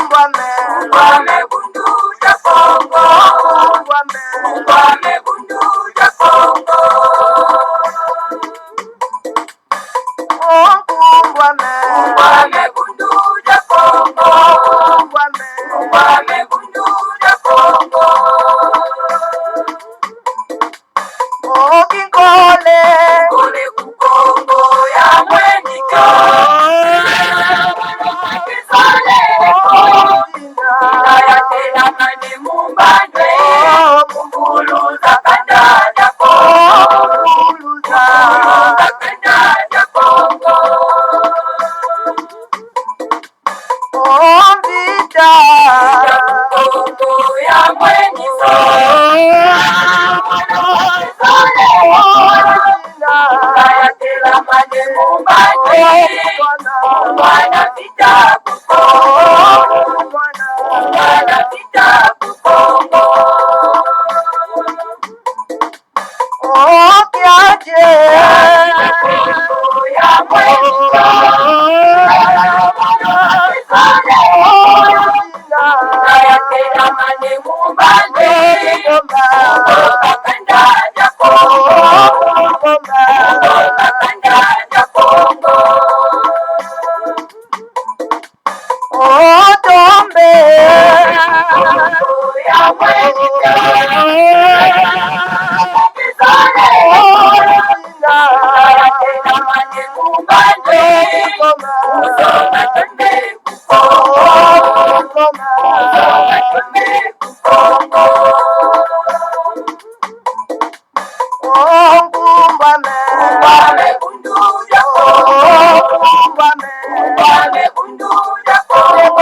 Ngwame bundu ya Kongo. Ngwame bundu ya Kongo. Ngwame bundu ya Kongo. Ngwame bundu ya Kongo. Kole ku Kongo ya mwenyika. Ya tena mani mumbandwe. Kumbuluza kandanya Kongo. Kumbuluza kandanya Kongo. Vita Kongo ya mwenyika. Ya tena mani mumbandwe. Mwana vita Kongo. Mwana vita Kongo. Kiaje Kongo ya mwenyika. Ya tena mani mumbandwe. Kandanya Kongo. Kandanya Kongo. Tombe Kongo ya mwenyika. Ya tena mani mumbandwe. Uzonga twende ku Kongo. Uzonga twende ku Kongo. Ngwame bundu ya Kongo. Ngwame bundu ya Kongo.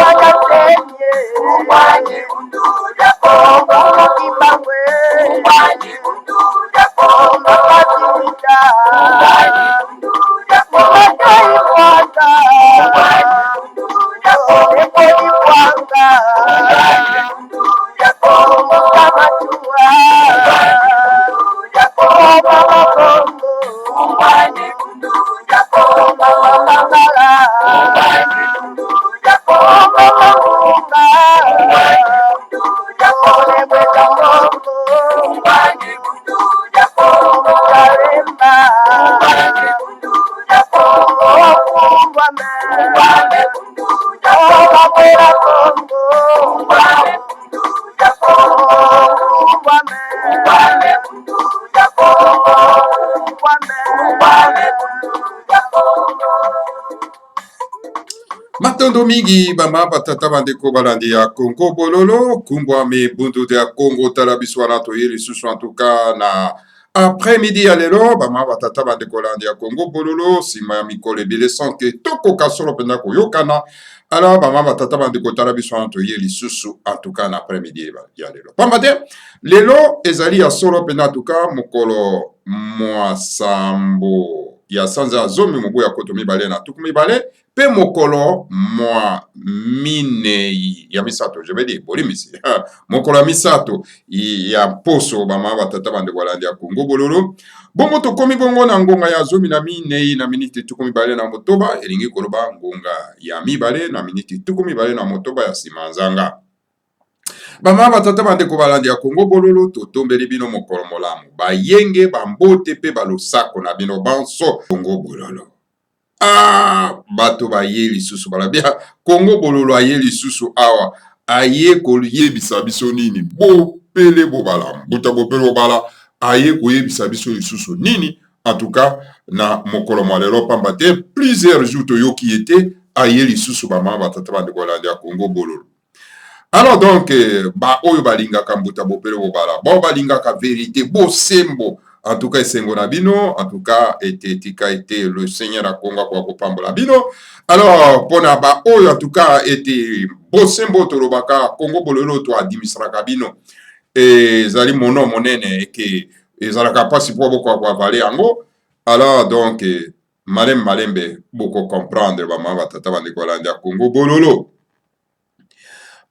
Ngwame bundu ya Kongo. Ngwame bundu ya Kongo. Ngwame bundu ya Kongo. Matondo mingi bama batata bandeko balandi ya Congo bololo kumbwa me bundu ya Congo talabiswana to yeli susu en tout cas na après-midi ya lelo bama batata bandeko balandi ya Congo bololo sima ya mikolo ebele sans que tokoka solo penda koyokana. Alors bama batata bandeko talabiswana to yeli susu en tout cas na après-midi ya lelo pambate lelo ezali ya solo penda en tout cas mokolo moasambo ya sanza zomi mobu ya koto mibale na tuku mibale pe mokolo mwa minei ya misato je veux dire bolimisi mokolo ya misato ya poso bama batata bandeko balandi ya Congo bololo bongo tokomi bongo na ngonga ya zomi na minei na miniti tuku mibale na motoba elingi koloba ngonga ya mibale na miniti tuku mibale na motoba ya sima nzanga. Bama batata bandeko balandi ya Congo bololo totombeli bino mokolo molamu bayenge bambote pe balosako na bino banso Congo bololo. Bato baye lisusu balabia Congo bololo aye lisusu awa aye koyebisa biso nini bo pele bobala buta bo pele bobala aye koyebisa biso lisusu nini en tout cas na mokolo malelo pamba te plusieurs jours toyoki ete aye lisusu bama batata bandeko balandi ya Congo bololo. Alors donc, oyo balingaka mbuta bopele bobala, balingaka vérité, sembo. En tout cas, sengo na bino, en tout cas, tika été le Seigneur a konga kwa kopambola bino. Alors, pona oyo en tout cas été sembo tolobaka Congo bololo to administraka bino. Zali mono monene ke ezalaka pasi po boko kwa vale yango. Alors donc, malembe boko comprendre ba mama tata bandeko balandi Congo bololo.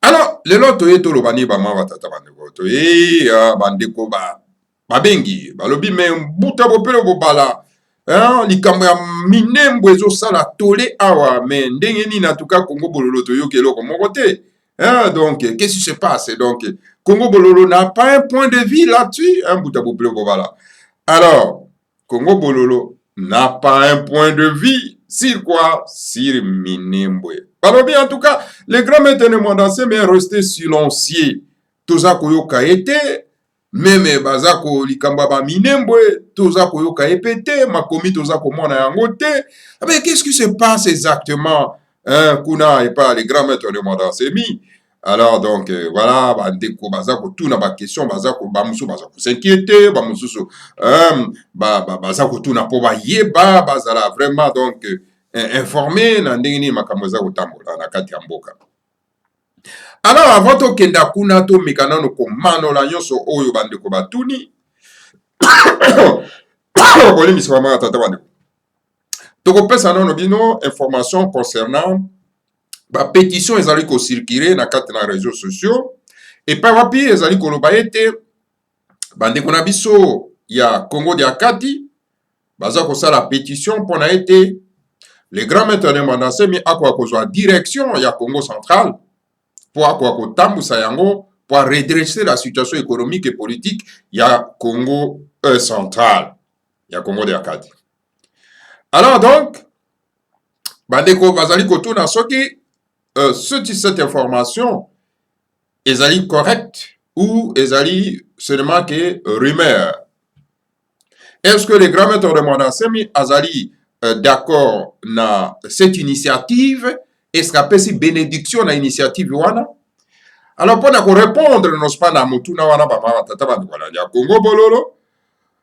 Alors, lelo toye tolobani bama batata bandeko toye bandeko babengi balobi me mbuta bopele bobala likambo ya minembo ezosala tole awa, mais ndenge nini en tout cas Congo Bololo toyoki eloko moko te. Donc qu'est-ce qui se passe? Donc Congo Bololo n'a pas un point de vue là-dessus. Voilà. Alors Congo Bololo n'a pas un point de vue sur quoi? Sur Minembwe. Alors bien en tout cas, les grands maîtres de Mwandansé mais resté silencieux. Toza koyoka ete meme baza kolikamba ba Minembwe, toza koyoka epete, makomi toza komona yango te. Mais qu'est-ce qui se passe exactement? Kuna et pas les grands maîtres de Mwandansé. Alors donc voilà, bandeko baza kotuna ba question, baza ko bamusu baza ko s'inquiéter, bamusu baza kotuna po ba yeba, bazala vraiment donc informé na ndenge ni makambo za kotambola na kati ya mboka. Alors avant tokenda kuna to mekanano komanola nyonso oyo bandeko batuni boli miswama tata bandeko tokopesa nano bino information concernant ba pétition ezali ko circuler na kati na réseaux sociaux et pa wapi ezali koloba ete bandeko na biso ya Congo dia kati baza kosala pétition pona ete les grands maîtres de Mwandansé mi akwa kozwa direction ya Congo central pour akwa kotambusa yango pour redresser la situation économique et politique ya Congo central ya Congo dia kati. Alors donc bandeko bazali kotuna soki cette information ezali correcte ou ezali seulement que rumeur. Est-ce que les grands maîtres de Mwandansé azali d'accord na cette initiative? Est-ce qu'apesi bénédiction na initiative wana? Alors pour nous répondre nos pas na mutuna wana ba mama tata ba ndikola ya Congo Bololo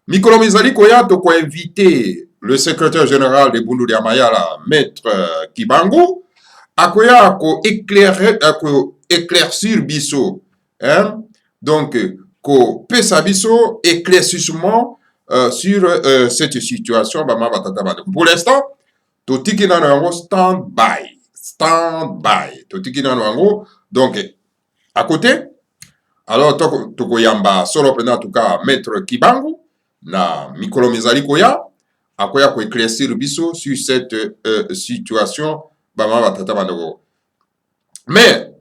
mikolo mizali koya to ko inviter le secrétaire général de Bundu dia Mayala maître Kibangu akoya ko éclaircir biso donc ko pesa biso éclaircissement sur cette situation ba mama tata ba. Pour l'instant totiki na yango stand by totiki na yango donc à côté. Alors toko yamba solo pena en tout cas maître Kibangu na mikolo mizali koya akoya ko éclaircir biso sur cette situation ba mama tata ba. Mais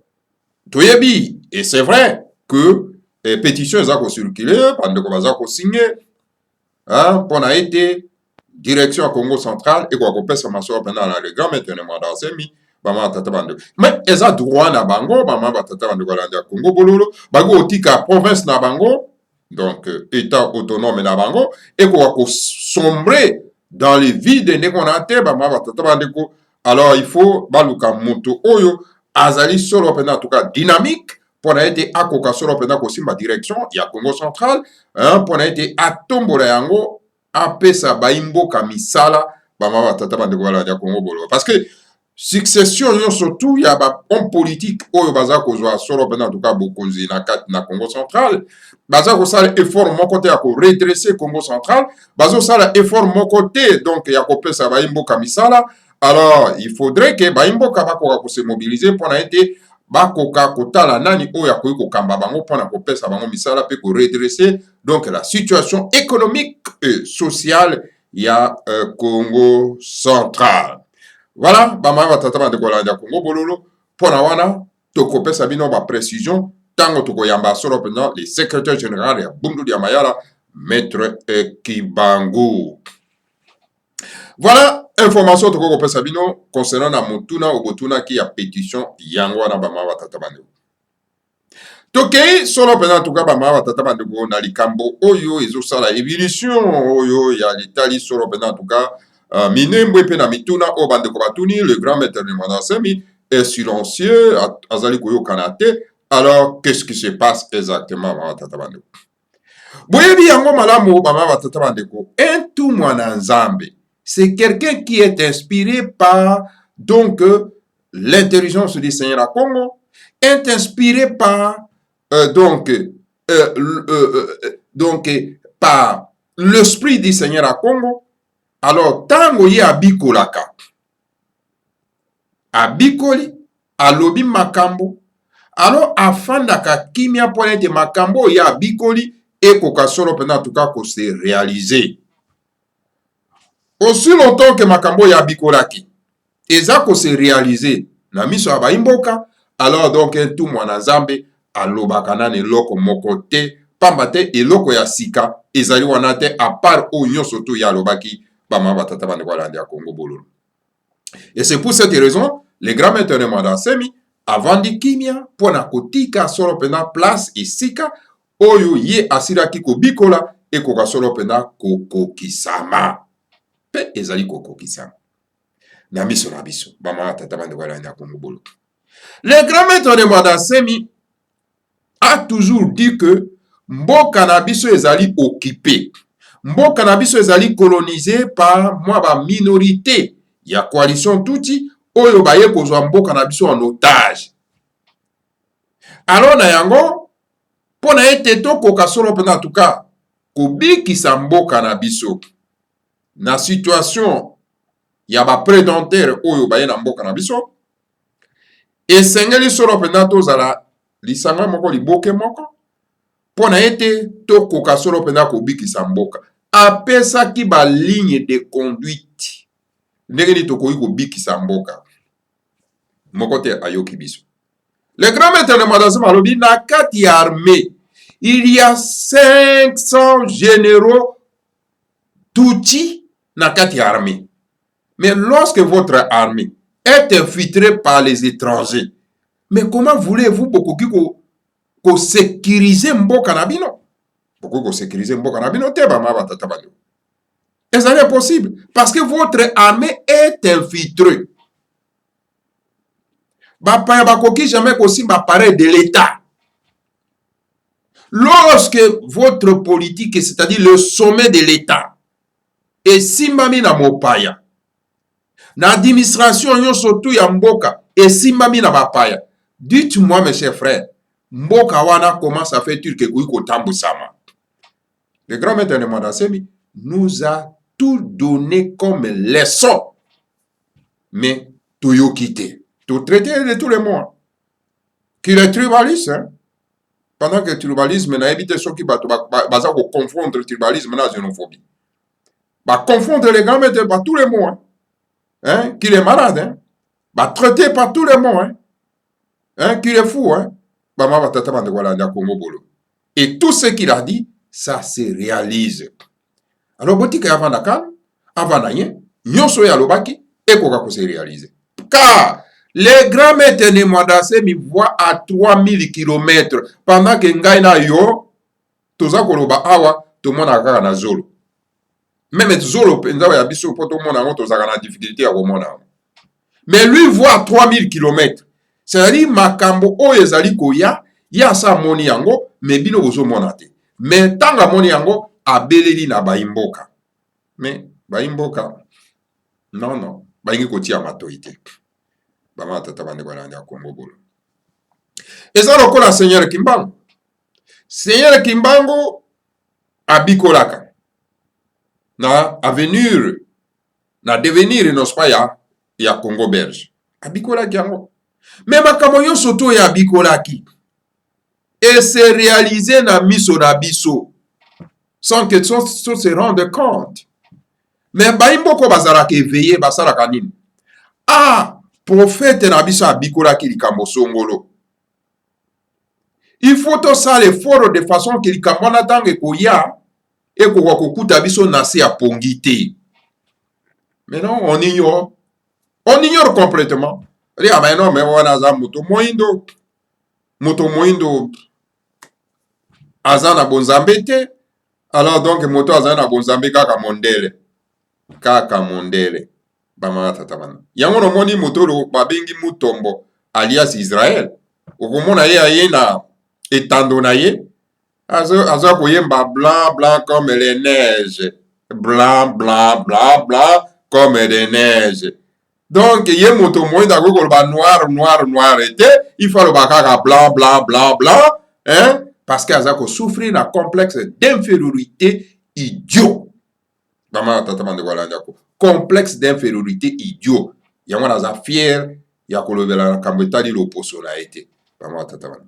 toyebi et c'est vrai que pétition za ko circuler bande ko baza ko signer pour na été direction à Congo central et quoi ko pesa maso pendant la le grand maître de Mwandansé mi bama tata bande. Mais eza droit na bango bama tata bande ko la Congo Bololo bago otika province na bango donc état autonome na bango et quoi ko sombrer dans les vides ne konate bama tata bande ko. Alors il faut baluka moto oyo azali solo pendant en tout cas dynamique pour être akoka solo pendant ko simba direction ya Congo central pour être atombola yango apesa baimboka misala bama tata bandeko bala ya Congo Bololo parce que succession yo surtout ya ba homme politique oyo baza kozwa solo pendant en tout cas bokonzi na Congo central baza ko sala effort mon côté ya ko redresser Congo central baza sala effort mon côté donc ya ko pesa baimboka misala. Alors il faudrait que baimboka bakoka ko se mobiliser pour na été bakoka kotala nani oyo akoki kokamba bango mpona kopesa bango misala pe ko redresser donc la situation économique et sociale ya Congo central. Voilà bama batata bandeko ya Congo Bololo mpona wana tokopesa bino ba précision tango tokoyamba solo pendant le secrétaire général ya Bundu dia Mayala maître Kibangu. Voilà information toko kopesa bino concernant na mutuna obotuna ki ya pétition yango na bama batata bandeko. Tokei solo pendant tout cas bama batata bandeko na likambo oyo ezosala évolution oyo ya l'Italie solo pendant tout cas Minembwe pe na mituna o bandeko batuni le grand maître de Mwandansé est silencieux azali koyo kanate. Alors qu'est-ce qui se passe exactement bama batata bandeko? Boyebi yango malamu bama batata bandeko entu mwana nzambe. C'est quelqu'un qui est inspiré par donc l'intelligence du Seigneur à Congo, est inspiré par donc par l'esprit du Seigneur à Congo. Alors tango ye abikolaka abikoli alobi makambo alors afandaka kimia pour être makambo ya abikoli et kokasolo pendant en tout cas ko se réaliser. aussi longtemps que makambo ya bikolaki eza ko se réaliser na miso ya baimboka, alors donc tout mwana nzambe alobaka nana eloko moko te, pamba te eloko ya sika ezali wana te, à part oyo nyonso to ya alobaki bama batata bandeko balandi ya Congo bololo. Et c'est pour cette raison le grand maître de Mwandasemi avandi kimia mpona kotika solo pena place esika oyo ye asilaki kobikola ekoka solo pena kokokisama pe ezali kokokisama na miso na biso bama tata bandeko balandi ya Congo bololo. Le grand maître de Mwandasemi a toujours dit que mboka na biso ezali occupé, mboka na biso ezali colonisé par mwa ba minorité ya coalition tuti oyo baye kozwa mboka na biso en otage. Alors na yango pona ete tokoka solo pena en tout cas kobikisa mboka na biso na situation ya ba prédentaire oyo baye na mboka na biso, esengeli solo pena tozala lisanga moko liboke moko pona ete tokoka solo pena kobikisa mboka. Apesaki ba ligne de conduite ndenge ni tokoki kobikisa mboka moko te ayoki biso. Le grand maître de Mwandasemi alobi na kati ya armée il y a 500 généraux Tutsi na kati ya armée. Mais lorsque votre armée est infiltrée par les étrangers, mais comment voulez-vous bokoki ko sécuriser mboka na bino? Bokoki ko sécuriser mboka na bino te bama batata bano. Et ça n'est possible parce que votre armée est infiltrée. Bapaya bakoki jamais kosimba appareil de l'État. Lorsque votre politique, c'est-à-dire le sommet de l'État, est simbami na mopaya, na administration nyonso tu ya mboka et simbami na bapaya, dites-moi mes chers frères, mboka wana commence à faire que kuiko tambusama. Le grand maître de Mwandasemi nous a tout donné comme leçon, mais toyokite, tout traité de tous les mois. Qu'il est tribaliste, hein? Pendant que le tribalisme n'a évité ceux qui baza ko confondre le tribalisme na xénophobie. Bah confondre les grands maîtres par tous les mots, hein? Qu'il est malade, hein? Bah traité par tous les mots, hein? Qu'il est fou, hein? Bah ma batata bande voilà na Congo bolo. Et tout ce qu'il a dit, ça se réalise. Alors botika avant Dakar, avant rien, nyonso ya lobaki ekoka ko se réaliser. Car les grands maîtres de Mwandasemi voient à 3000 km pendant que ngai na yo toza koloba awa to mona kaka na zolo. Même zolo penza ya biso po to mona ngo toza na difficulté ya komona. Mais lui voit à 3000 km. C'est-à-dire makambo oyo ezali koya ya sa moni yango mais bino bozo mona te. Mais tanga moni yango abeleli na baimboka. Mais baimboka non baingi kotia matoite. Bama tata bande balandi ya Congo bolo. Eza lokola Seigneur Kimbangu. Seigneur Kimbangu abikolaka na avenir na devenir nos pas ya Congo belge. Abikolaki yango. Mais makambo nyonso to ya abikolaki et se réaliser na miso na biso sans que tout se rende compte. Mais baimboko bazalaka éveillé basalaka nini? Ah, prophète na biso abikolaki likambo songolo. Il faut tout ça l'effort de façon que likambo na tango ekoya ekoka kokuta biso na se ya pongité. Mais non, on ignore complètement. Ah ben non, mais wana za moto moindo aza na bonzambe te. Alors donc moto aza na bonzambe kaka mondele. Bama tata bana. Yango no moni moto lo babengi mutombo alias Israël. Okomona ye aye na etando na ye. Aza koyemba blanc comme les neiges. Blanc comme des neiges. Donc ye moto moindo akoko ba noir ete, il faut le bakaka blanc, hein? Parce qu'aza ko souffrir d'un complexe d'infériorité idiot. Bama tata bana wala ndako. Complexe d'infériorité idiot. Yango naza fier ya kolobela kambo etali loposo na ete. Bama tata bana.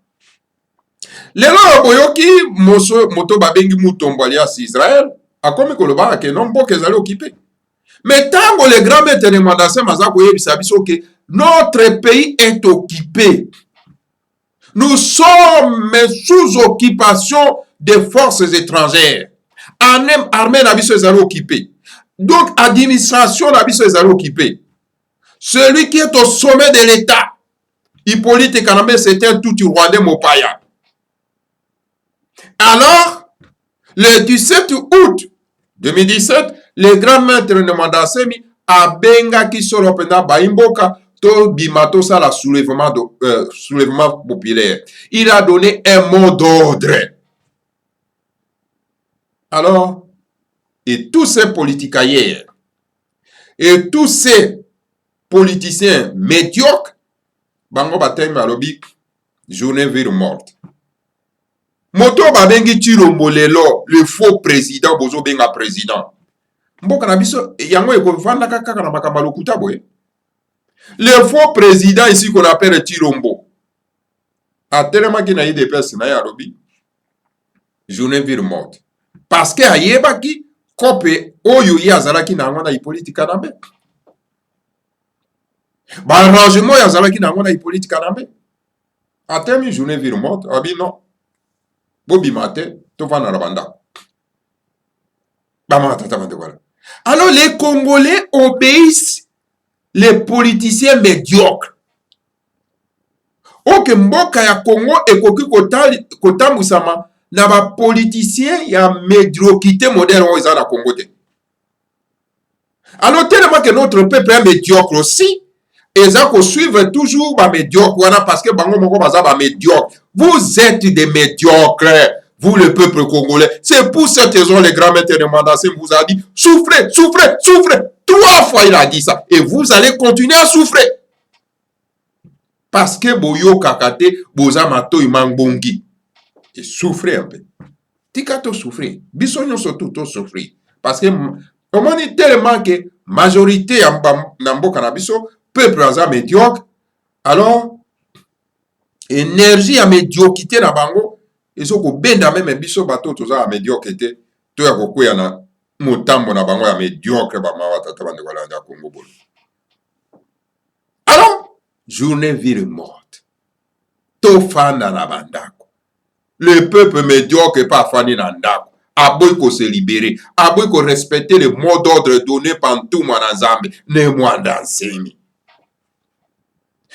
Lelo boyoki moto babengi mutombo alias Israël akomi koloba ke non mboka ezali occupé. Mais tant que les grands maîtres de Mandasé Mazako Yebisabiso que notre pays est occupé. Nous sommes sous occupation des forces étrangères. Armée Nabiso est occupé. Donc, administration Nabiso est occupé. Celui qui est au sommet de l'État, Hippolyte Kanambe, c'est un tout Rwandais Mopaya. Alors, le 17 août 2017, le grand maître de Mandasemi a benga qui sort pena baimboka to bimato ça la soulèvement populaire. Il a donné un mot d'ordre. Alors, et tous ces politicailleurs et tous ces politiciens médiocres, bango batemi alobi journée ville morte. Moto babengi Chilombo lelo, le faux président bozo benga président. Mboka na biso yango ekovanda kaka na makambo lokuta boye. Le faux président ici qu'on appelle Chilombo. A tellement ki na IDPS na ya lobi journée ville morte. Parce que ayebaki kope oyo yazalaki na ngona Hippolyte Kanambe. Ba arrangement yazalaki na ngona Hippolyte Kanambe. A terminé journée ville morte, abi non. Bobi Mate, Tovana Rabanda. Alors les Congolais obéissent les politiciens médiocres. Ok, mboka ya Congo ekoki kotamwisama na ba politiciens ya médiocrité moderne oyo eza na Congo te. Alors tellement que notre peuple est médiocre aussi, eza ko suivre toujours ba médiocre wana parce que bango moko baza ba médiocre. Vous êtes des médiocres, vous le peuple congolais. C'est pour cette raison les grands maîtres de Mandasé vous a dit souffrez, souffrez, souffrez. 3 fois il a dit ça et vous allez continuer à souffrir. Parce que boyo kakate boza mato imangbongi. Et souffrez un peu. Tikato souffrir. Bisonyo surtout souffrir. Parce que on dit tellement que majorité na mboka na biso peuple aza médiocre. Alors énergie ya médiocrité na bango ezo ko benda même biso bato toza médiocrité to ya kokuya na motambo na bango ya médiocre ba mawa tata bande wala ya Congo bolo. Alors journée ville morte. To fanda na bandako. Le peuple médiocre pas fani na ndako. Aboy ko se libérer, aboy ko respecter le mot d'ordre donné par tout mwana Nzambe, ne mwanda nsemi.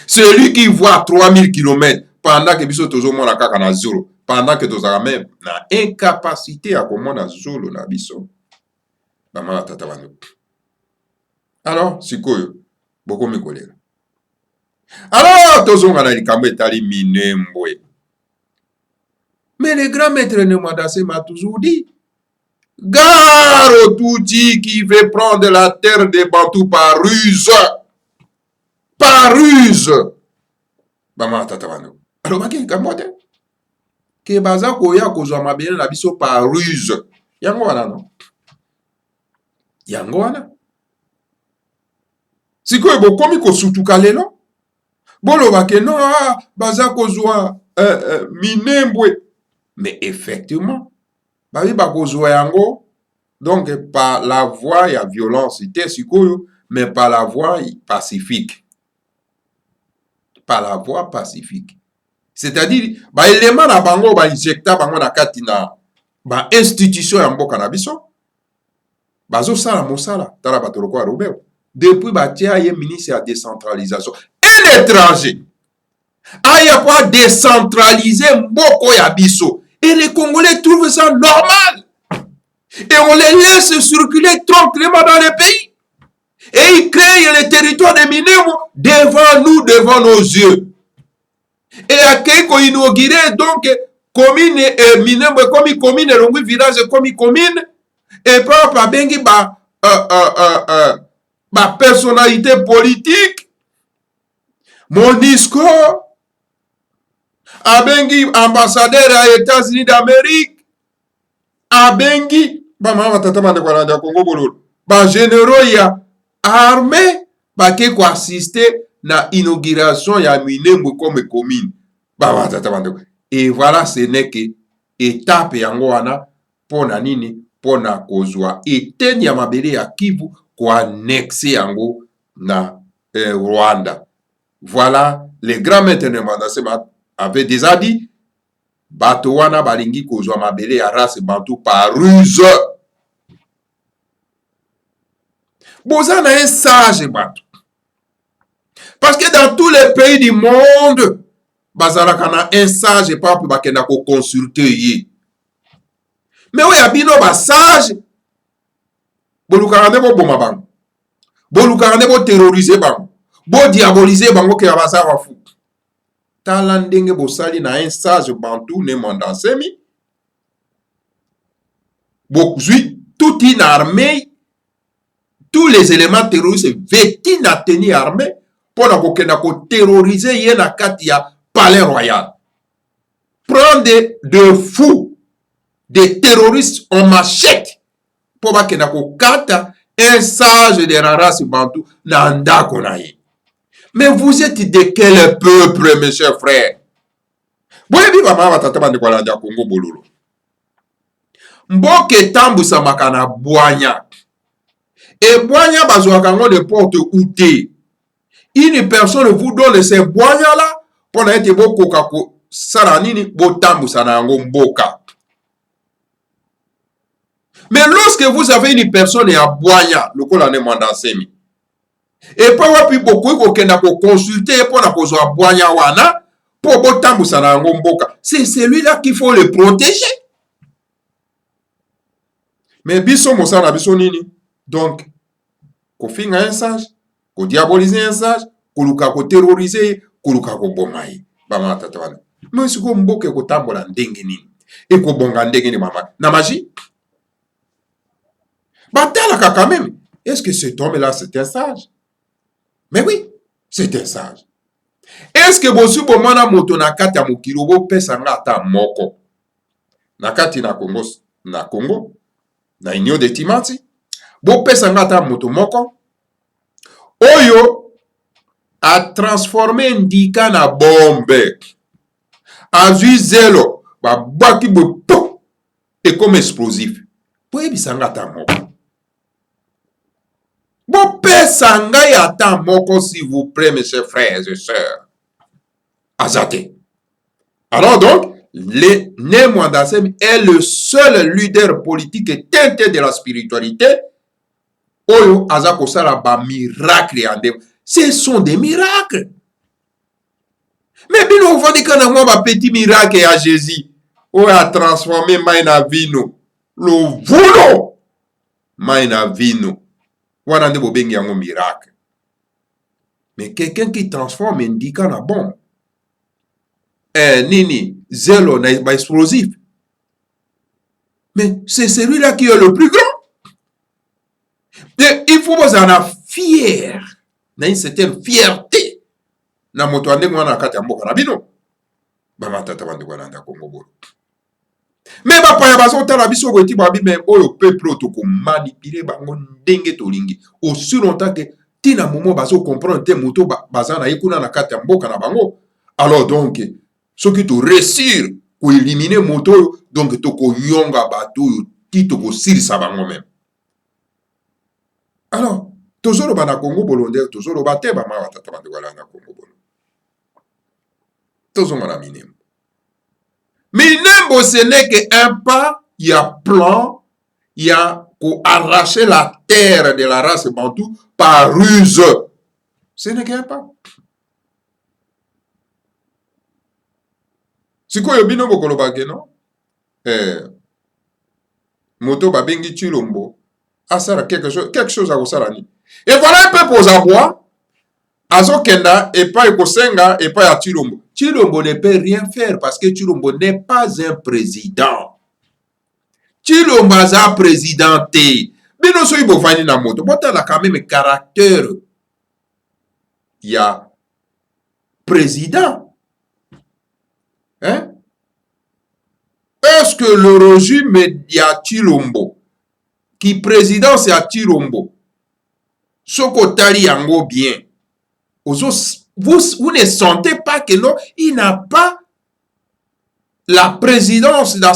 Celui qui voit 3000 km pendant que biso tozo mona kaka na zolo, pendant que tozala même na incapacité à komona zolo na biso. Bama tata bando. Alors, sikoyo, boko mikolera. Alors, tozonga na likambo etali Minembwe. Mais le grand maître de Mandasé m'a toujours dit, gare au Tutsi qui veut prendre la terre des Bantous par ruse. Par ruse. Bama tata bando. Alors, baki kamote. Ke baza koya kozwa mabele na biso par ruse. Yango wana no. Yango wana. Sikoyo bokomi kosutuka lelo. Boloba ke non baza kozwa Minembwe. Mais effectivement, babi bakozwa yango donc par la voie ya violence ite sikoyo, mais par la voie pacifique. Par la voie pacifique. C'est-à-dire, ba élément na bango ba injecta bango na kati na ba institution ya mboka na biso. Bazo sala mosala tala batoloko ya Robert. Depuis batia ye ministre ya décentralisation. Et l'étranger aya pas décentraliser mboko ya biso. Et les Congolais trouvent ça normal. Et on les laisse circuler tranquillement dans le pays. Et ils créent le territoire de Minembwe devant nous, devant nos yeux. Et à Keiko inauguré donc commune Minembwe comme commune, Longui village comme commune. Et pas bengi ba personnalité politique. Monisco. Abengi ambassadeur à États-Unis d'Amérique. Abengi bama tatama de Rwanda Congo bololo. Ba généraux ya armée ba ke ko assister na inauguration ya Minembwe comme commune. Bama tatama de. Et voilà ce n'est que étape yango wana pona nini pona kozwa eteni ya mabele ya Kivu koannexe yango na Rwanda. Voilà, les grands maîtres de Mandasema avaient déjà dit bato wana balingi kozwa mabele ya race bantu par ruse. Boza na un sage bato. Parce que dans tous les pays du monde, bazalaka na un sage pape bakenda ko consulter ye. Mais oya bino ba sage bolukaka nde boboma bango, bolukaka nde boterroriser bango, bodiaboliser bango ke baza bafu. Tala ndenge bosali na un sage bantu ne Mandasemi, bozwi toute une armée, tous les éléments terroristes vêtis na tenue armée pour na kokenda ko terroriser ye na kati ya palais royal. Prendre de fous, des terroristes en machette pour bakenda ko kata un sage de la race bantu na ndako na ye. Mais vous êtes de quel peuple, mes chers frères? Boyebi bama batata bande kwa landa Congo bololo. Mboke tambusa makana bwanya. Et bwanya bazwaka ngo de porte outé. Une personne vous donne ces bwanya là pour na ete bokoka ko saranini botambusa na ngo mboka. Mais lorsque vous avez une personne à bwanya, le ko la ne Mandasemi. Et pas wapi beaucoup kokenda ko consulter pour na kozwa bwanya wana pour botambusa na ngo mboka. C'est celui-là qu'il faut le protéger. Mais biso mosala biso nini? Donc ko finga un sage, ko diaboliser un sage, ko luka ko terroriser, ko luka ko bomai. Bama tata wana. Mais siko mboke ko tambola ndenge nini? Et ko bonga ndenge ni mama. Na magie? Batalaka quand même. Est-ce que cet homme-là c'est un sage? Mais oui, c'est un sage. Est-ce que bosu bomana moto na kati ya mokilo bo pesa nga ata moko? Na kati na Congo, na Union de Timati, bo pesa nga ata moto moko oyo a transformé ndika na bombe. Azui zelo ba baki bo et comme explosif. Boyebisa nga ata moko. Bo pesa nga ya ata moko s'il vous plaît, mes chers frères et sœurs. Azate. Alors donc, Né Mandasemi est le seul leader politique teinté de la spiritualité. Oyo azako sala ba miracle ande. Ce sont des miracles. Mais bino vandi kana mwa ba petit miracle à Jésus. Oyo a transformé maina vino. Lo vulo maina vino. Wana nde bobengi yango miracle. Mais quelqu'un qui transforme indika na bombe. Nini, zélo, na explosif. Mais c'est celui-là qui est le plus grand. Et il faut vous en fier. Na une certaine fierté. Na moto ande mwana kati ya mboka na bino. Bama tata bande kwa nanda Congo bolo. Mais bapa ya baso tala biso ko eti babi mais oyo peuple to ko manipuler bango ndenge tolingi. Aussi longtemps que tina momo baso comprendre te moto bazana yekuna na kati ya mboka na bango. Alors donc ce qui te réussir pour éliminer moto donc to ko yonga bato ti to ko sirisa bango même. Alors tozolo bana Congo bolonde tozolo bate ba ma tata bande kwa na Congo bolo. Tozo mala minembo. Minembo ce n'est qu'un pas, il y a plan, il y a pour arracher la terre de la race bantou par ruse. Ce n'est qu'un pas. C'est quoi le bino bokolo bagé, non? Moto babengi Chilombo. Asara quelque chose à Osarani. Et voilà un peu pour abois. Azo kenda et pas Ekosenga et pas à Chilombo. Chilombo ne peut rien faire parce que Chilombo n'est pas un président. Chilombo a présidenté. Bino so ibo fani na moto. Bota la quand même caractère. Il y a président. Hein? Est-ce que le régime y a Chilombo qui président c'est à Chilombo? Soko tali yango bien. Vous ne sentez pas que non, il n'a pas la présidence dans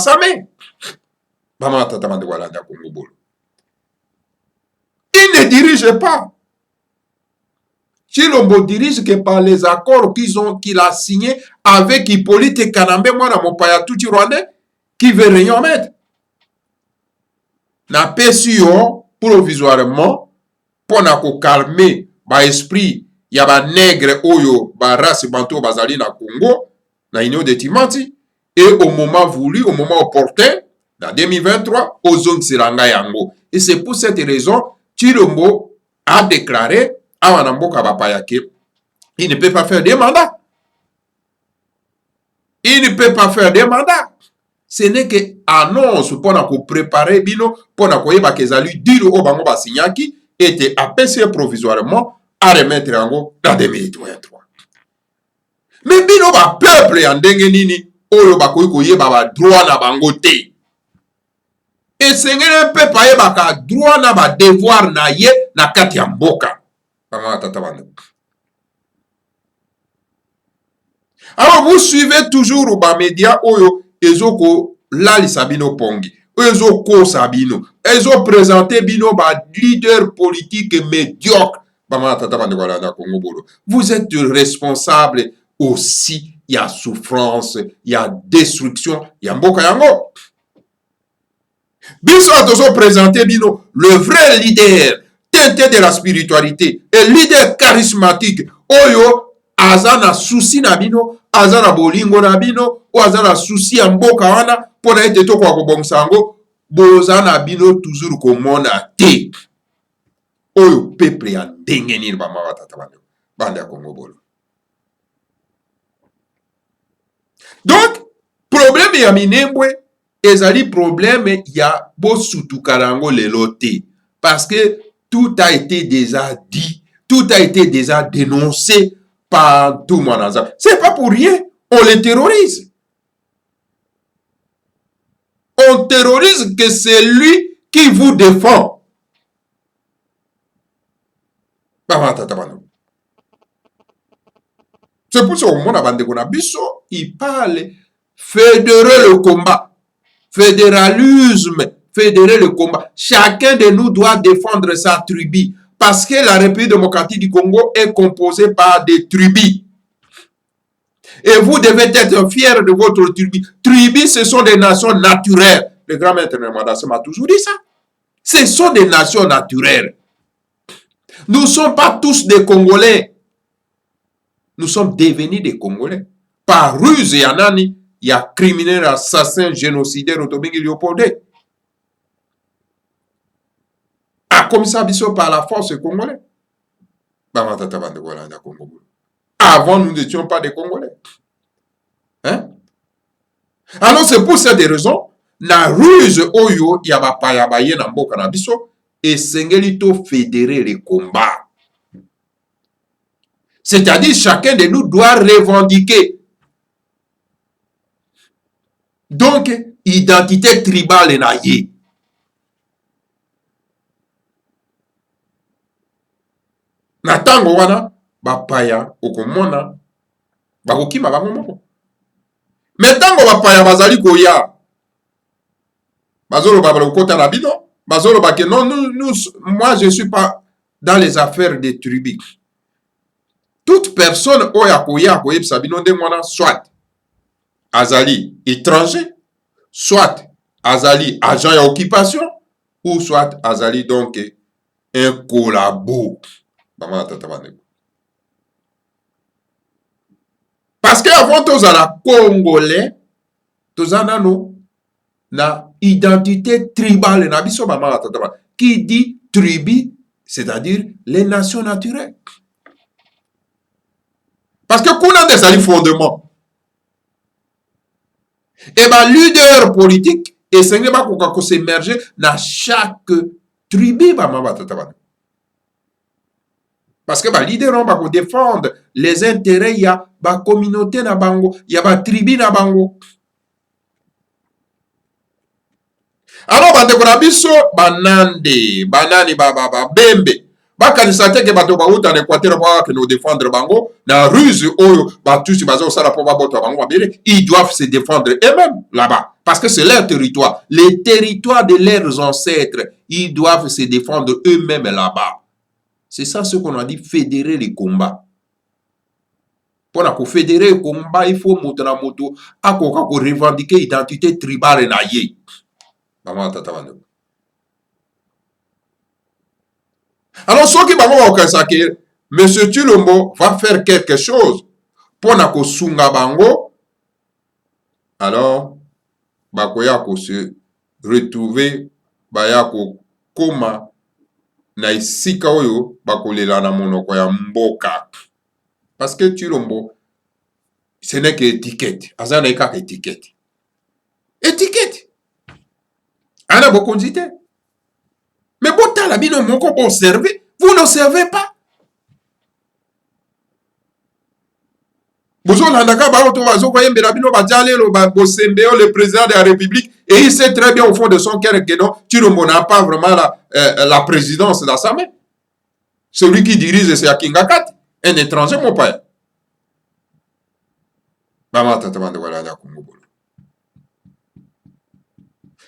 Il Il ne dirige pas. Chilombo dirige que par les accords qu'il a signés avec Hippolyte Kanambe, moi, dans mon payatouti rwandais, qui veut rien mettre. Na pesio provisoirement pour na calmer ba esprit ya ba nègre oyo ba race banto bazali na Congo na Union de Timanti et au moment voulu, au moment opportun, dans 2023, ozong siranga yango. Et c'est pour cette raison Chilombo a déclaré à Wanamboka Bapaya que il ne peut pas faire des mandats. Il ne peut pas faire des mandats. Ce n'est que annonce pour préparer bino pour koyeba kezali dire au bango basinyaki était apaisé provisoirement à remettre yango dans 2023. Mais bino ba peuple ya ndenge nini oyo bakoyi koyeba ba droit na bango te. Et sengene pe paye baka droit na ba devoir na ye na kati ya mboka. Alors vous suivez toujours ba média oyo ezoko lalisa bino pongi, ezoko sabino, ezo présenté bino ba leader politique médiocre. Vous êtes responsable aussi, il y a souffrance, il y a destruction, il y a mboka yango. Biso atozo présenté bino le vrai leader teinté de la spiritualité, un leader charismatique oyo azana souci na bino, azana bolingo na bino, ou azana souci ya mboka wana pona ete to kwa kobongsango bozana bino toujours komona te. Oyo peuple ya ndenge nini bamaka tata bande ya Congo bolo. Donc problème ya Minembwe ezali problème ya bosutu karango lelo te, parce que tout a été déjà dit, tout a été déjà dénoncé par tout le monde. C'est pas pour rien, on les terrorise. On terrorise que c'est lui qui vous défend. C'est pour ça que mon abandon biso, il parle fédérer le combat, fédéralisme, fédérer le combat. Chacun de nous doit défendre sa tribu, parce que la République démocratique du Congo est composée par des tribus. Et vous devez être fiers de votre tribu. Tribus, ce sont des nations naturelles. Le grand maître Nemadasse m'a toujours dit ça. Ce sont des nations naturelles. Nous ne sommes pas tous des Congolais. Nous sommes devenus des Congolais. Par ruse et anani, il y a criminels, assassins, génocidaires, autobégi, léopoldés. Ah, comme ça, par la force congolais. Avant, nous n'étions pas des Congolais. Hein? Alors, c'est pour cette raison, la ruse oyo yabapayabaye na mboka na biso et sengelito fédérer les combats. C'est-à-dire, chacun de nous doit revendiquer. Donc, identité tribale na ye. Na tango wana, bapaya, okomona, bakokima bango moko. Mais tango bapaya bazali koya, bazolo babalo kota na bino, bazolo bake non, moi je suis pas dans les affaires des tribus. Toute personne oya koya koyeb sabino de mwana, soit azali étranger, soit azali agent ya occupation, ou soit azali donc un collabo. Parce que avant tous à Congolais, tous en na identité tribale na biso mama qui dit tribu, c'est-à-dire les nations naturelles. Parce que qu'on a des fondements. Et ben leader politique et c'est que s'émerger dans chaque tribu mama parce que les leaders vont défendre les intérêts de la communauté na bango, de la tribu na bango. Alors, bandeko na biso, banande, banani bembe. Bakanisa te ke bato bauta na Équateur ba ke no défendre bango, na ruse oyo batusi bazo sala po baboto bango babele, ils doivent se défendre eux-mêmes là-bas parce que c'est leur territoire, les territoires de leurs ancêtres. ils doivent se défendre eux-mêmes là-bas. C'est ça ce qu'on a dit, fédérer les combats. Pour fédérer les combats, il faut moto na moto, akoka ko revendiquer identité tribale na ye. Alors, ceux qui vont dire M. Tshilombo va faire quelque chose pour ko sunga bango, alors, bakoya ko se retrouver, baya ko koma na isika oyo bakolela na monoko ya mboka. Parce que Tshilombo, ce n'est qu'étiquette. Aza na ka étiquette. Étiquette. Ana beaucoup dit. Mais bon, t'as la bino moko pour servir. Vous ne servez pas. Le président de la République, et il sait très bien au fond de son cœur que non, Tshilombo n'a pas vraiment la présidence dans sa main. Celui qui dirige, c'est Akingakat, un étranger, mon père.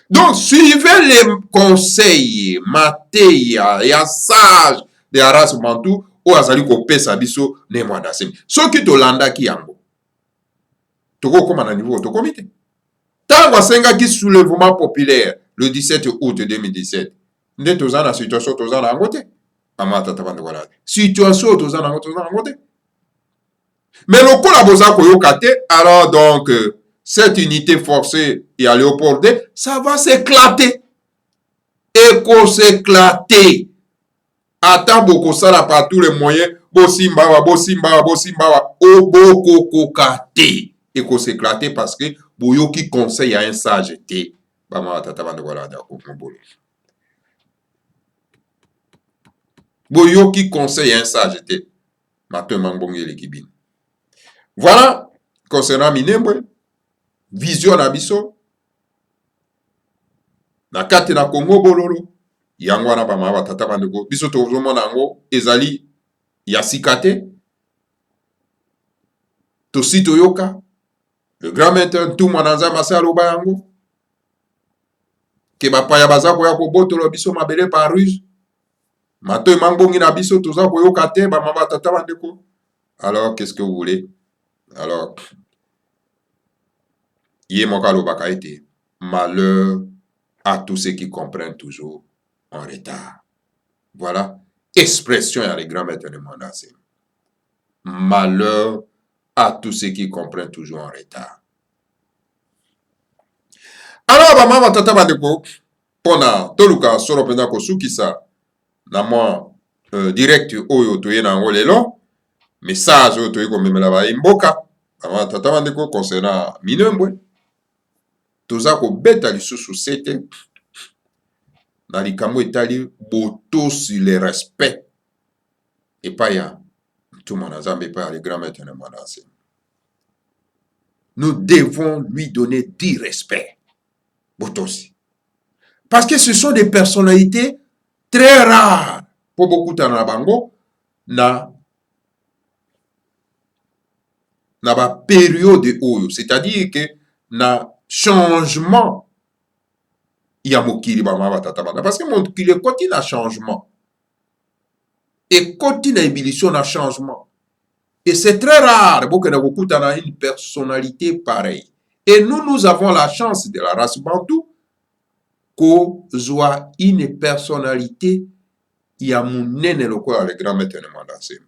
Donc, suivez les conseils, Mateya et sage de la race Bantou, ou azali ko pesa biso ne mwanda semi. Ce qui te landa ki yango. Toko koma na niveau to comité. Tango senga ki soulèvement populaire le 17 août 2017. Nde toza na situation toza na ngote. Amata tabande wala. Situation toza na ngote. Mais le collaborateur koyokate, alors donc cette unité forcée et à Léopold, ça va s'éclater. Et qu'on s'éclater. Attends beaucoup ça là par tous les moyens. Bosimbawa, oboko kokate. Et qu'on s'éclater parce que Boyo qui conseille à un sage té. Boyo qui conseille à un sage té. Voilà, concernant Minembwe, vision abiso, na kati na Congo bololo, yango na bama batata bandeko, biso tozomo nango ezali ya sikate, tosi toyoka, le grand maître tout mananza masalo ba yango, ke bapaya baza koya ko botolo biso mabele par ruse, mato mambongi na biso toza koyoka te bama batata bandeko. Alors qu'est-ce que vous voulez? Alors, malheur à tous ceux qui comprennent toujours en retard. Voilà, expression à les grands maîtres de Mondassé. Malheur à tous ceux qui comprennent toujours en retard. Alors, maman, tata bandeko, pona toluka solo pena kosukisa na moi direct oyo toye na ngolelo. Message oyo toyei komemela baimboka avant tata bandeko concernant Minembwe toza kobeta lisusu sete na likambo etali botosi le respect epai ya ntuma na Nzambe epai ya le grand maître de Mondassé. Nous devons lui donner du respect botosi parce que ce sont des personnalités très rares pour beaucoup de bango na période oyo, c'est-à-dire que na changement ya mokili ba batata bana parce que mokili koti na changement et koti na ébullition na changement et c'est très rare pour que na kokuta na une personnalité pareille et nous avons la chance de la race bantou ko soit une personnalité ya munene lokola le grand maître de Mondassé.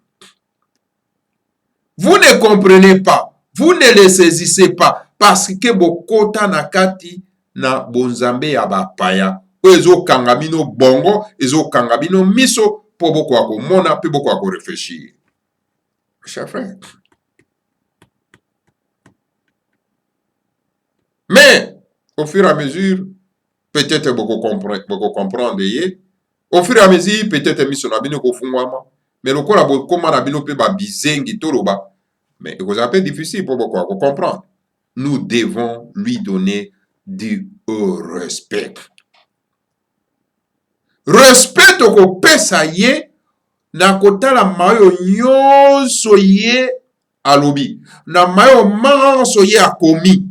Vous ne comprenez pas, vous ne le saisissez pas, parce que bokota nakati na bonzambe ya bapaya, ezo kangabino bongo, ezo kangabino miso, po boko ako mona, pe boko ako réfléchir. Chers frères. Mais, au fur et à mesure, peut-être beaucoup comprendre, au fur et à mesure, peut-être miso nabino kofungwama. Mais le corps a comment nabino pe ba bizengi toloba. Mais c'est un peu difficile pour beaucoup comprendre. Nous devons lui donner du respect. Respect au pesa ye na kotala mayo nyonso ye alobi. Na mayo manso ye akomi.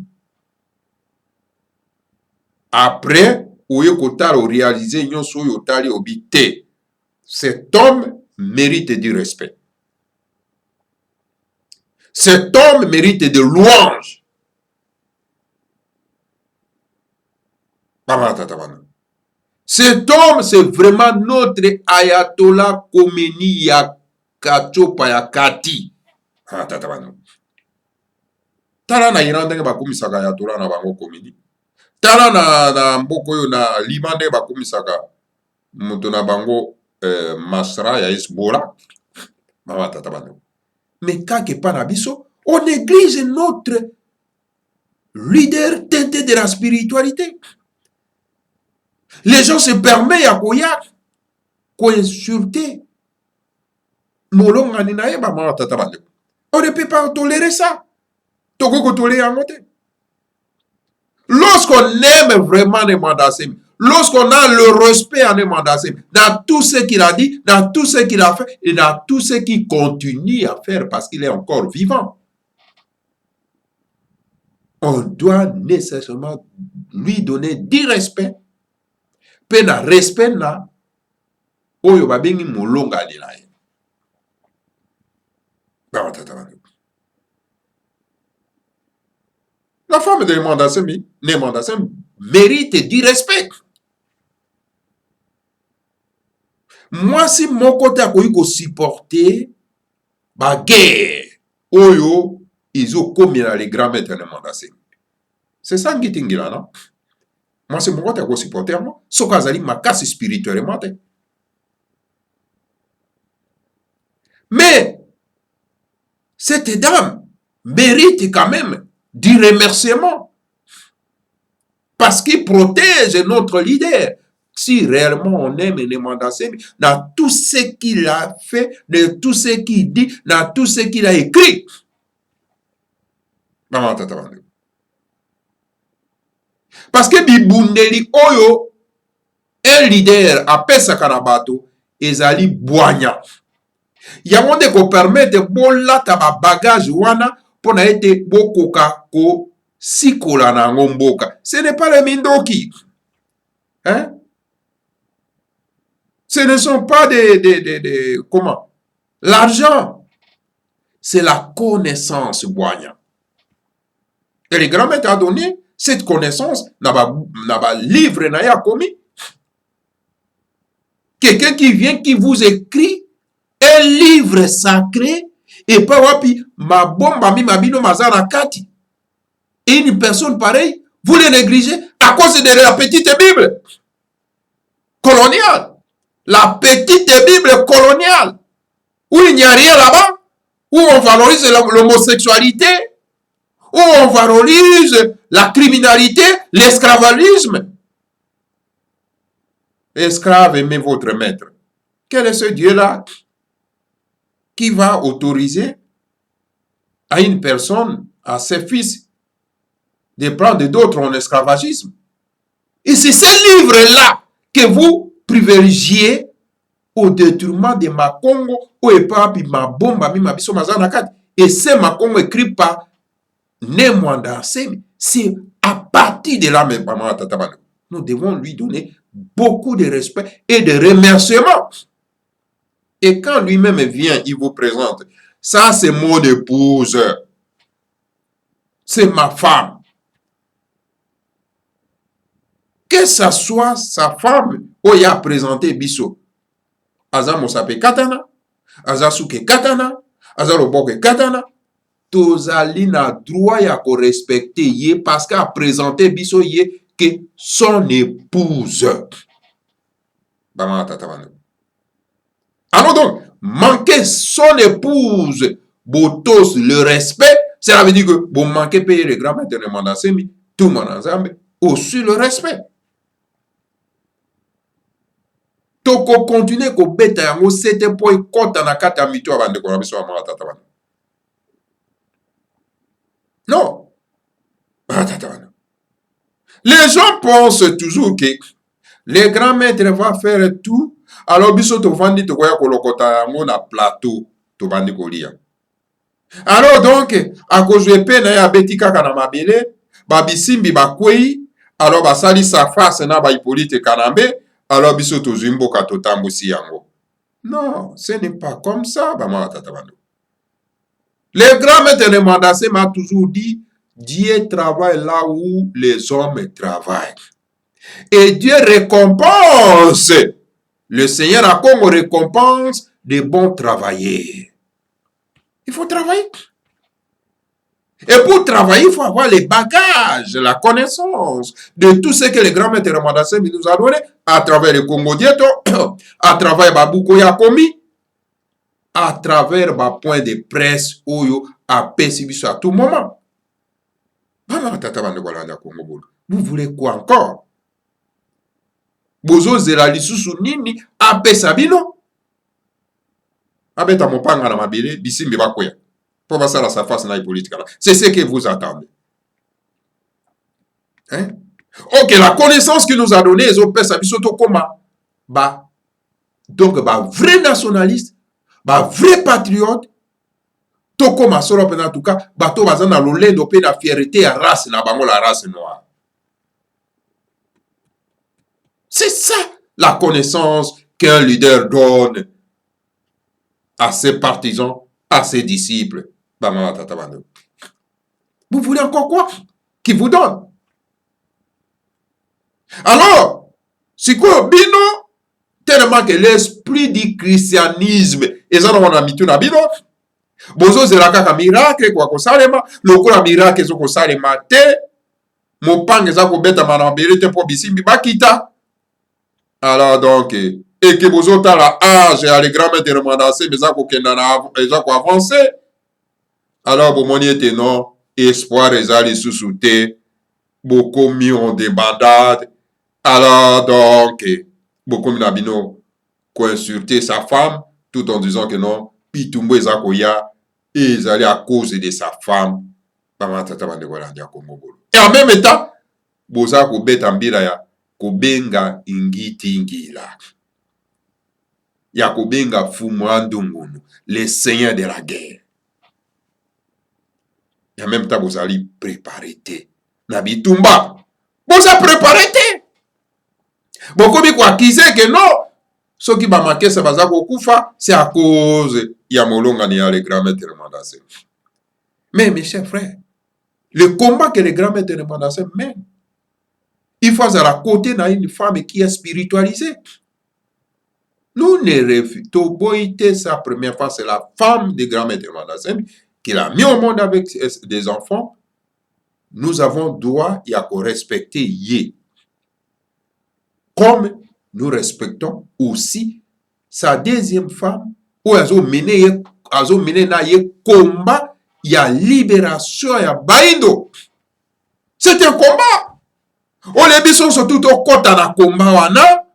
Après, oye kotala o réaliser nyonso oyo otali obi te. Cet homme mérite du respect. Cet homme mérite de louange. Cet homme, c'est vraiment notre Ayatollah Khomeini Yakachopa Yakati. Tala na Iran ndenge bakumisaka Ayatollah na bango Khomeini. Tala na mboko yo na Liban ndenge bakumisaka moto na bango Masra ya Hezbollah. Mais kake pa na biso, on néglige notre leader teinté de la spiritualité. Les gens se permettent à koya ko insulter. On ne peut pas tolérer ça. Lorsqu'on aime vraiment les Mandassem, lorsqu'on a le respect à Mandassem, dans tout ce qu'il a dit, dans tout ce qu'il a fait, et dans tout ce qu'il continue à faire parce qu'il est encore vivant, on doit nécessairement lui donner du respect. Pena respect na oyo babengi molonga li na ye. La femme de Mandassem mérite du respect. Moi, si mon côté a ko supporter ba guerre oyo ils ont commis les grands maîtres de Mandassem. C'est ça qui tingila, non? Moi, c'est mon côté à supporter moi. Ce que ma casse spirituellement. Mais cette dame mérite quand même du remerciement parce qu'il protège notre leader. Si réellement on aime les Mandassem, dans tout ce qu'il a fait, dans tout ce qu'il dit, dans tout ce qu'il a écrit. Parce que Bibundeli Oyo, un leader à Pesakanabato, ezali boigna. Yango de ko permettre bola taba bagage wana pour na ete bokoka ko sikola na ngomboka. Ce n'est pas les Mindoki. Hein? Ce ne sont pas comment? L'argent, c'est la connaissance boigna. Et les grands maîtres ont donné cette connaissance n'a pas livre n'a ya commis. Quelqu'un qui vient, qui vous écrit un livre sacré et pas wapi ma bomba mi mabino mazana kati. Et une personne pareille, vous le négligez à cause de la petite Bible coloniale. La petite Bible coloniale où il n'y a rien là-bas, où on valorise l'homosexualité, où on valorise la criminalité, l'esclavagisme. Esclave, aimez votre maître. Quel est ce Dieu-là qui va autoriser à une personne, à ses fils, de prendre d'autres en esclavagisme? Et c'est ce livre-là que vous privilégiez au détriment de Makongo, ou epapi Mabomba, Mimabiso Mazanakat. Et c'est Makongo écrit par Mandassem. C'est à partir de là, nous devons lui donner beaucoup de respect et de remerciement. Et quand lui-même vient, il vous présente. Ça, c'est mon épouse. C'est ma femme. Que ça soit sa femme, où il a présenté Bisso. Aza Mosape Katana, Aza Souke Katana, Aza Roboke Katana. Tozali na droit ya ko respecter ye parce qu'a présenté Bisso ye que son épouse. Alors donc, manquer son épouse, botos le respect, cela veut dire que vous manquez payer les grands maîtres de Mandassem, tout le monde aussi le respect. Toko continue ko beta yango sete po ikota na kata mito abande ko biso amata tabana. Non. Les gens pensent toujours que les grands maîtres vont faire tout. Alors, biso to vandi to koya kolokota yango na plateau to bandi kolia. Alors donc, à cause de peine ya betika kana mabele, babisimbi bakwei, alors basali sa face na ba Hippolyte Kanambe, alors biso tozwi mboka totambusi yango. Non, ce n'est pas comme ça, bama tata bando. Le grand maître de Mandasé m'a toujours dit, Dieu travaille là où les hommes travaillent. Et Dieu récompense. Le Seigneur a comme récompense des bons travailleurs. Il faut travailler. Et pour travailler, il faut avoir les bagages, la connaissance de tout ce que le grand maître Mandasé nous a donné à travers le Congo Dieto, à travers Babouko Yakomi, à travers le point de presse où il a perçu à tout moment. Vous voulez quoi encore? Bozo zela lisusu nini apesa bino? Abeta mopanga na mabele bisimbi bakoya. Pour passer à sa face na politique. C'est ce que vous attendez. Hein? Ok, la connaissance qu'il nous a donnée, ils ont pesa bisoto koma. Bah, donc, bah, vrai nationaliste, bah, vrai patriote, to koma solo en tout cas, bah, to bazana l'olé dopé la fierté à race na bango la race noire. C'est ça la connaissance qu'un leader donne à ses partisans, à ses disciples. Vous voulez encore quoi qui vous donne? Alors, c'est quoi bino? Tellement que l'esprit du christianisme est dans mon habitude à bino. Bozo zelaka ka miracle kwa kosalema, lokola miracle zo kosalema te, mopanga za kobeta manambele te po bisimbi bakita. Alors donc, et que vous avez la âge et les grands maîtres de Mandasé, mais ça pour avancer. Alors, vous m'en êtes non, espoir et les sous-soutés, beaucoup mis en débandade. Alors donc, beaucoup m'abino, insulter sa femme, tout en disant que non, Pitumbo et Zakoya, et ils allaient à cause de sa femme. Et en même temps, vous avez bête en biraya. Kobenga ingiti ngila. Ya kobenga fumandungunu, les seigneurs de la guerre. Et en même temps, vous allez préparer. Nabitumba, vous allez préparer. Beaucoup de quoi qui sait que non. Ce qui va manquer, c'est à cause ya molonga ni ya le grand maître de Mandasé. Mais mes chers frères, le combat que le grand maître de Mandasé mène, il faut à la côté d'une femme qui est spiritualisée. Nous ne refusons pas sa première fois, c'est la femme du grand maître Mandasé qui l'a mis au monde avec des enfants. Nous avons droit à respecter Yé. Comme nous respectons aussi sa deuxième femme, où elles ont mené un combat, il y a libération, il y a Baindo. C'est un combat. On les bisons sont tout au côté na combat wana.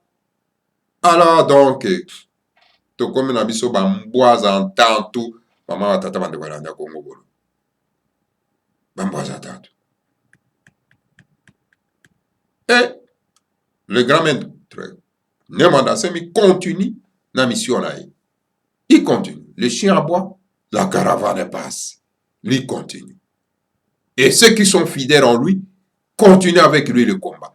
Alors donc, to comme na biso ba mbwaza ntantu, mama wa tata bande balanda Congo bolo. Ba mbwaza ntantu. Et le grand maître Mandasé continue la mission là. Il continue. Le chien aboie, la caravane passe. Il continue. Et ceux qui sont fidèles en lui continuent avec lui le combat.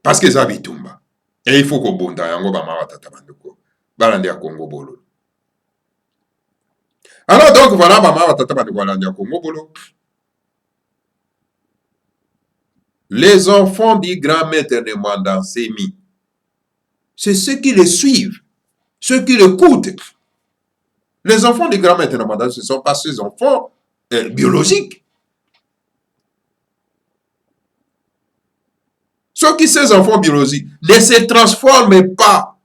Parce que Zabitumba. Et il faut qu'on bonde yango ba mama tata bandeko. Balande ya Congo bolo. Alors donc voilà ba mama tata bandeko balande ya Congo bolo. Les enfants du grand maître de Mandasé, c'est ceux qui les suivent, ceux qui l'écoutent. Les enfants du grand maître de Mandasé, ce ne sont pas ces enfants biologiques. Ceux qui ces enfants biologiques ne se transforment pas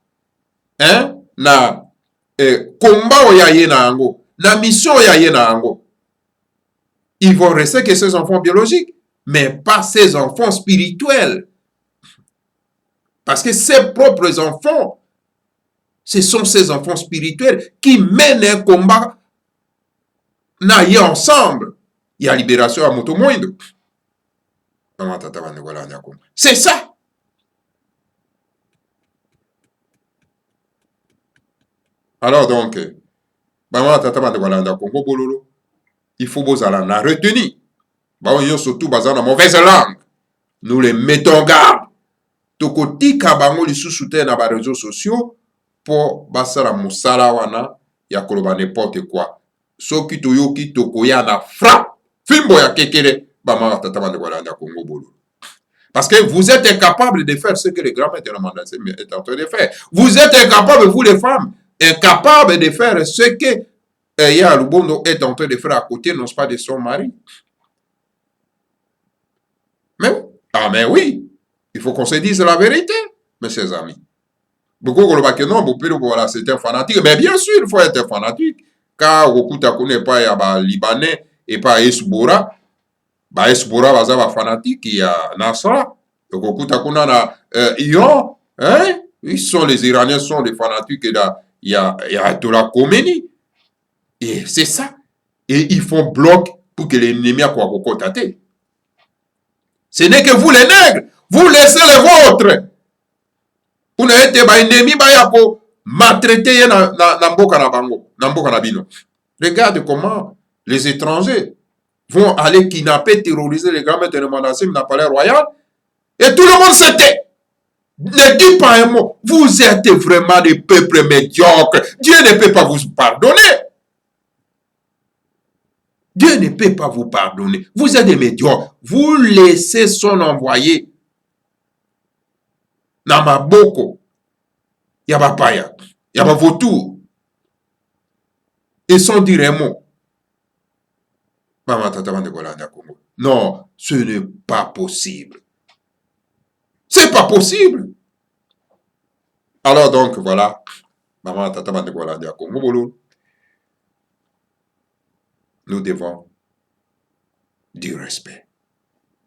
na combat oyaye na ango, na mission oyaye na ango. Ils vont rester que ces enfants biologiques, mais pas ces enfants spirituels. Parce que ses propres enfants, ce sont ces enfants spirituels qui mènent un combat naïe ensemble. Il y a libération à Motomoindo. C'est ça. Alors donc, il faut vous aller en retenir. Surtout dans la mauvaise langue. nous les mettons en garde. Tokotika bango lisusu te na ba réseaux sociaux pour basala musala wana ya koloba n'importe quoi. Soki toyoki tokoya na frappe fimbo ya kekele bama tata bande kolanda Congo bolo. Parce que vous êtes incapables de faire ce que les grands-mères de la Mandassé est en train de faire. Vous êtes incapables, vous les femmes, incapables de faire ce que Ya Lubondo est en train de faire à côté, non pas de son mari. Mais oui, il faut qu'on se dise la vérité, mes chers amis. Beaucoup de gens non, voilà, c'est un fanatique. Mais bien sûr, il faut être fanatique. Car beaucoup de gens n'est pas un Libanais et pas Esbora. Esbora va fanatique, il y a Nasra. Beaucoup de gens na Iran, hein? Ils sont les Iraniens, sont des fanatiques. Il y a Ayatollah Khomeini. Et c'est ça. Et ils font bloc pour que l'ennemi a quoi contacter. Ce n'est que vous les nègres. Vous laissez les vôtres. Vous n'êtes pas ennemi, vous maltraiter na mboka na bango, na mboka na bino. Regarde comment les étrangers vont aller kidnapper, terroriser les grands maîtres de Mandassé dans le palais royal. Et tout le monde se tait. Ne dites pas un mot. Vous êtes vraiment des peuples médiocres. Dieu ne peut pas vous pardonner. Dieu ne peut pas vous pardonner. Vous êtes des médiocres. Vous laissez son envoyé. Namaboko. Yabapaya. Yabavotou. Et sans dire un mot. Non, ce n'est pas possible. C'est pas possible. Alors donc, voilà. Maman, tata, nous devons du respect.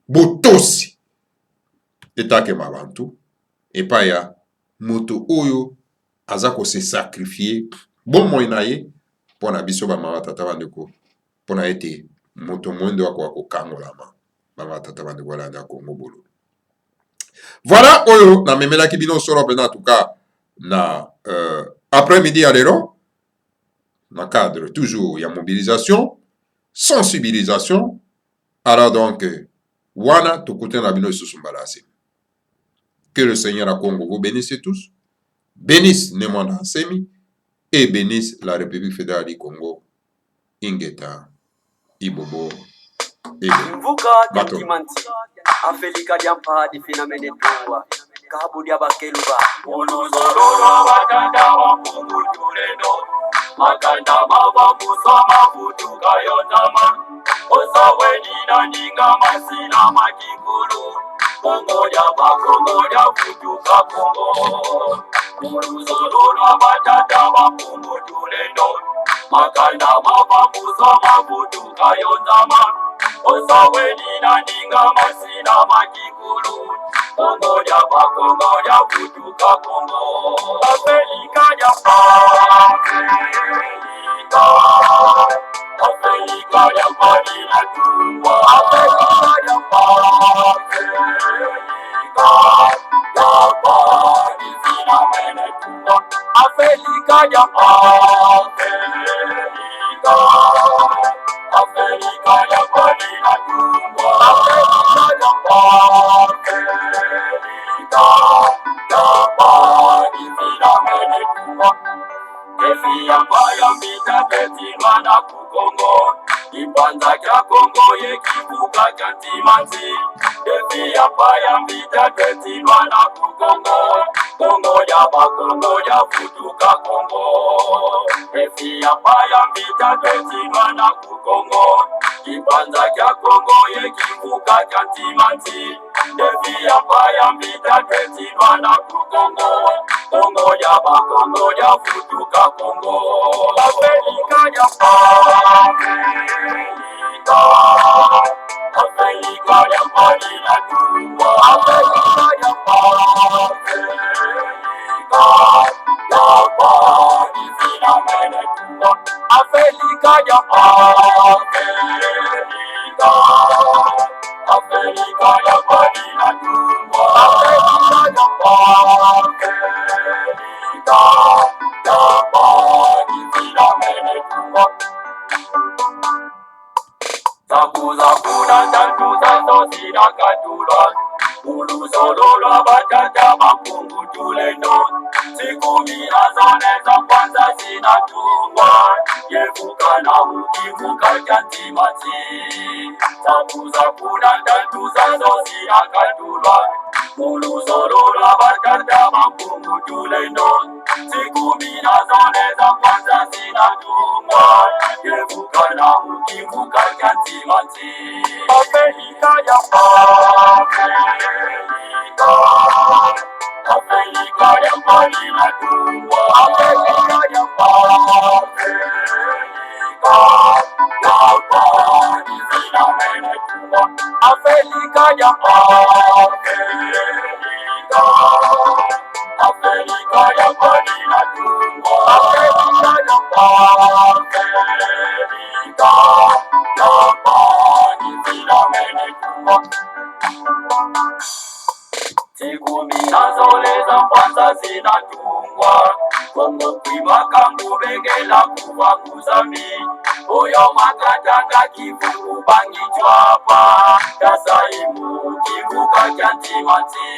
Botosi. Etake mabantu. Et pas ya moto oyo azako se sacrifier. Bon moinaye. Pour na biso ba mama tata bandeko. Pour na ete moto mwendo wako kangolama. Mama tata bandeko la nda Congo bolo. Voilà oyo na memela kibino soro pena en tout cas na après-midi à l'héros. Dans le cadre toujours il y a mobilisation. Sensibilisation. Alors donc, wana tokote na bino susumbalasi. Que le Seigneur à Congo vous bénisse tous, bénisse Nemanda Semi et bénisse la République fédérale du Congo, Ingeta, Ibobo et Mvuka Timanti, Afelika Diampa di Finamene Toa, Kabudia Bakeluba, Uluzororo watanda wa Mungu tuleno Makanda mava musama futuka yotama Osaweni na ninga masina makikulu Kongoja bakongoja futuka Kongo Uluzororo watanda wa Mungu tuleno Makanda mava musama futuka yotama Osaweni na ninga masina makikulu Kongoja bakongoja futuka Kongo Afrika ya Afrika ya Marina Tumba Afrika ya Parizina Mene Tumba Afrika ya Afrika ya Marina Tumba Afrika ya Parizina Mene Tumba Efi ambayo mbita betirwa na kukongo Ipanza kya Kongo ye kivuka kya Timanti Efi ambayo mbita betirwa na kukongo Kongo ya bakongo ya futuka Kongo Efi ambayo mbita betirwa na kukongo Ipanza kya Kongo ye kivuka kya Timanti Efi ambayo mbita betirwa na kukongo Kongo ya bakongo ya futuka Kongo Afrika ya Afrika ya Marina Tumba Afrika ya Parizina Mene Tumba Afrika ya Afrika ya Marina Tumba Afrika ya Parizina Mene Tumba Zakuza kuna tantu zazo zina katulwa Ulusolo lwa batata makungu tulendo, siku minazone za kwanza zinatungwa, yevuka na ukivuka kyantimati, zabuza kuna tatu zazo zinakatulwa. Ulusolo lwa batata makungu tulendo, siku minazone za kwanza zinatungwa, yevuka na ukivuka kyantimati. Afrika ya Afrika ya mbali na tungwa, Afrika ya mbali zinamenetungwa, Afrika ya Afrika ya mbali na tungwa, Afrika ya mbali zinamenetungwa. Siku minazole za kwanza zinatungwa, Kongo kwimaka ngubengela kuva kuzami, oyo makatanga kivuku bangi chwapa, kasaimu kivuka kyantimati.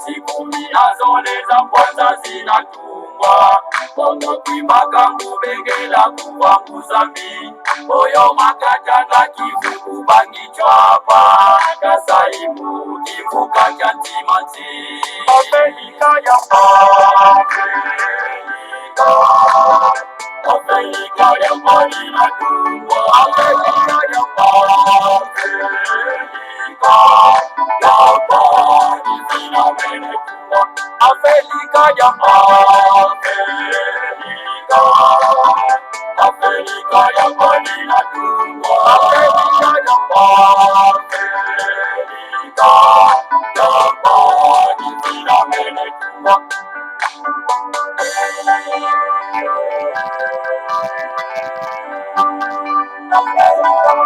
Siku minazole za kwanza zinatungwa, Kongo kwimaka ngubengela kuva kuzami, oyo makatanga kivuku bangi chwapa, kasaimu kivuka kyantimati. Afrika ya Afrika ya mbali na tungwa, Afrika ya mbali zinamenetungwa, Afrika ya Afrika ya mbali na tungwa, Afrika ya mbali zinamenetungwa. Afrika